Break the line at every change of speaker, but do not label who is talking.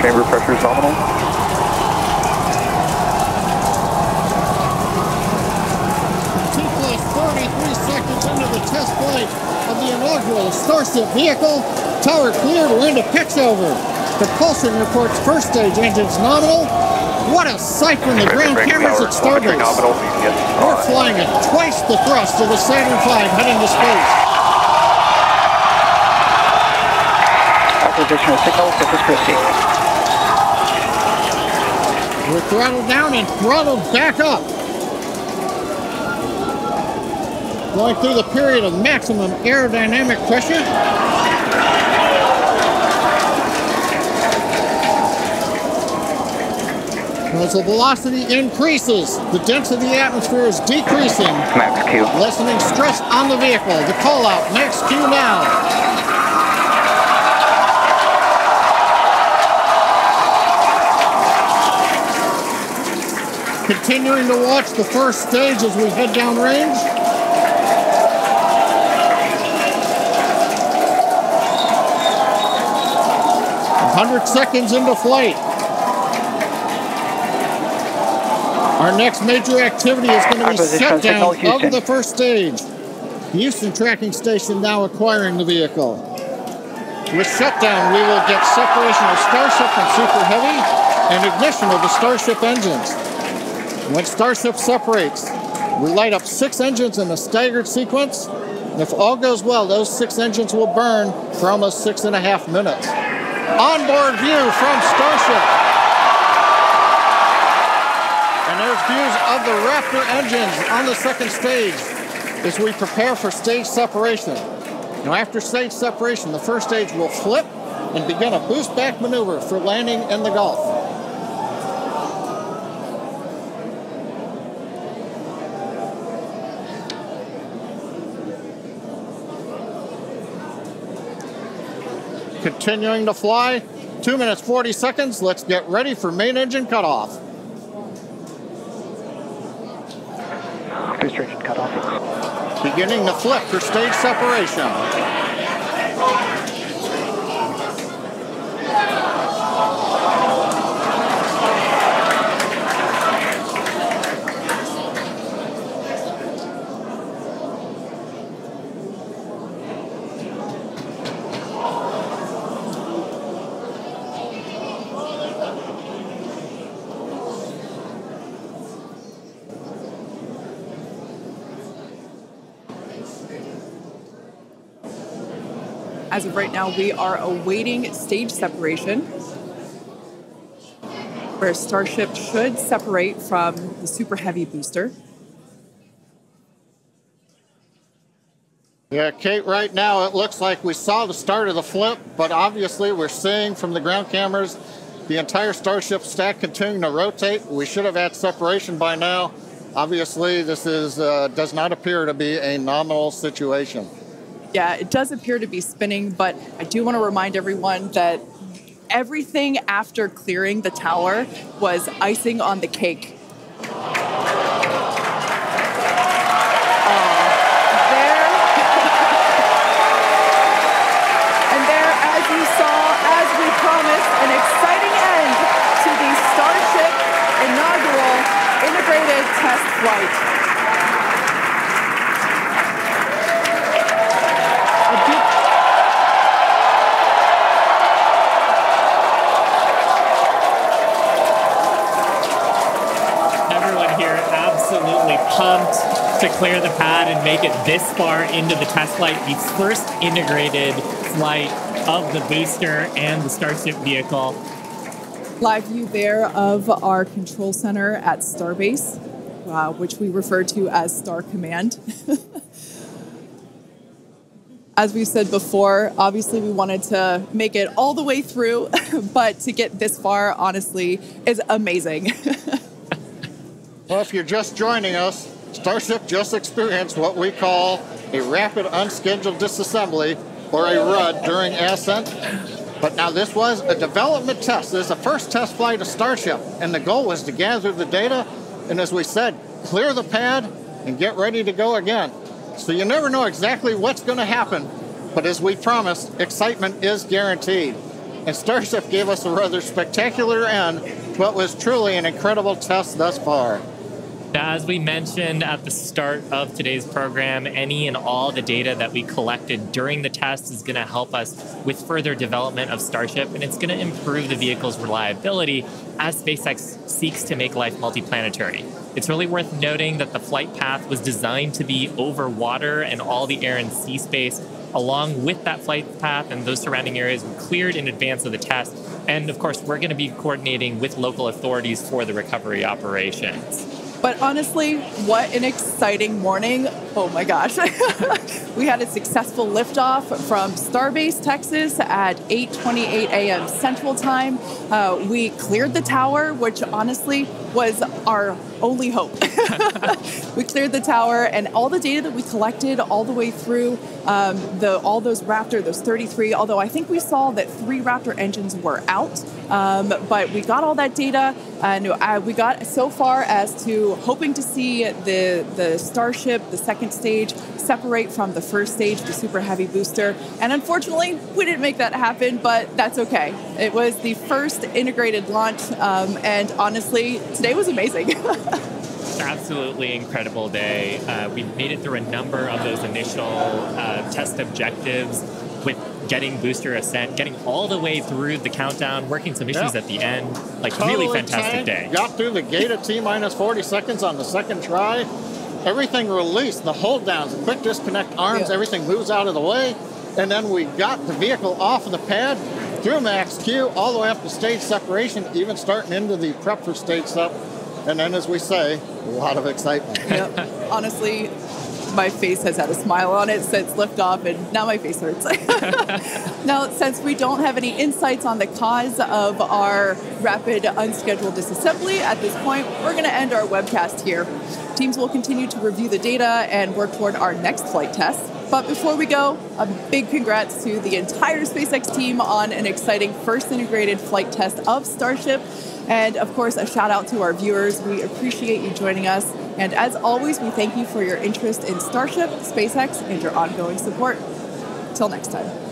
chamber pressure is nominal.
Seconds into the test flight of the inaugural Starship vehicle. Tower cleared, we're into pitch over. Propulsion reports first stage engines nominal. What a sight from the ground cameras at Starbase. We're flying at twice the thrust of the Saturn V heading to space.
Acquisition of signal, surface proceed.
We're throttled down and throttled back up. Going through the period of maximum aerodynamic pressure. As the velocity increases, the density of the atmosphere is decreasing.
Max Q.
Lessening stress on the vehicle. The call out, max Q now. Continuing to watch the first stage as we head downrange. 100 seconds into flight. Our next major activity is going to be shutdown of the first stage. Houston Tracking Station now acquiring the vehicle. With shutdown, we will get separation of Starship from Super Heavy and ignition of the Starship engines. When Starship separates, we light up 6 engines in a staggered sequence. And if all goes well, those 6 engines will burn for almost 6.5 minutes. Onboard view from Starship. And there's views of the Raptor engines on the second stage as we prepare for stage separation. Now after stage separation, the first stage will flip and begin a boost back maneuver for landing in the Gulf. Continuing to fly, 2 minutes 40 seconds. Let's get ready for main engine cutoff.
Booster engine cutoff.
Beginning to flip for stage separation.
As of right now, we are awaiting stage separation, where Starship should separate from the Super Heavy booster.
Yeah, Kate, right now it looks like we saw the start of the flip, but obviously we're seeing from the ground cameras the entire Starship stack continuing to rotate. We should have had separation by now. Obviously, this is does not appear to be a nominal situation.
Yeah, it does appear to be spinning, but I do want to remind everyone that everything after clearing the tower was icing on the cake. And there, as you saw, as we promised, an exciting end to the Starship inaugural integrated test flight.
Absolutely pumped to clear the pad and make it this far into the test flight, the first integrated flight of the booster and the Starship vehicle.
Live view there of our control center at Starbase, which we refer to as Star Command. As we said before, obviously we wanted to make it all the way through, but to get this far, honestly, is amazing.
Well, if you're just joining us, Starship just experienced what we call a rapid unscheduled disassembly, or a RUD, during ascent. But now this was a development test. This is the first test flight of Starship, and the goal was to gather the data, and as we said, clear the pad and get ready to go again. So you never know exactly what's going to happen, but as we promised, excitement is guaranteed. and Starship gave us a rather spectacular end, but was truly an incredible test thus far.
As we mentioned at the start of today's program, any and all the data that we collected during the test is going to help us with further development of Starship, and it's going to improve the vehicle's reliability as SpaceX seeks to make life multiplanetary. It's really worth noting that the flight path was designed to be over water and all the air and sea space. Along with that flight path and those surrounding areas were cleared in advance of the test. And of course, we're going to be coordinating with local authorities for the recovery operations.
But honestly, what an exciting morning. Oh my gosh. We had a successful liftoff from Starbase, Texas at 8:28 a.m. Central Time. We cleared the tower, which honestly was our only hope. We cleared the tower, and all the data that we collected all the way through all those Raptor, those 33, although I think we saw that 3 Raptor engines were out. But we got all that data, and we got so far as to hoping to see the Starship, the second stage, separate from the first stage, the Super Heavy booster. And unfortunately, we didn't make that happen, but that's okay. It was the first integrated launch, and honestly, today was amazing.
Absolutely incredible day. We made it through a number of those initial test objectives with getting booster ascent, getting all the way through the countdown, working some issues at the end. Like, totally really fantastic day.
Got through the gate at T-minus 40 seconds on the second try. Everything released, the hold downs, the quick disconnect arms, everything moves out of the way. And then we got the vehicle off of the pad, through max Q, all the way up to stage separation, even starting into the prep for stage sep. And then, as we say, a lot of excitement.
Yep. Honestly, my face has had a smile on it since liftoff, and now my face hurts. Now, since we don't have any insights on the cause of our rapid unscheduled disassembly at this point, we're going to end our webcast here. Teams will continue to review the data and work toward our next flight test. But before we go, a big congrats to the entire SpaceX team on an exciting first integrated flight test of Starship. And of course, a shout out to our viewers. We appreciate you joining us. And as always, we thank you for your interest in Starship, SpaceX, and your ongoing support. Till next time.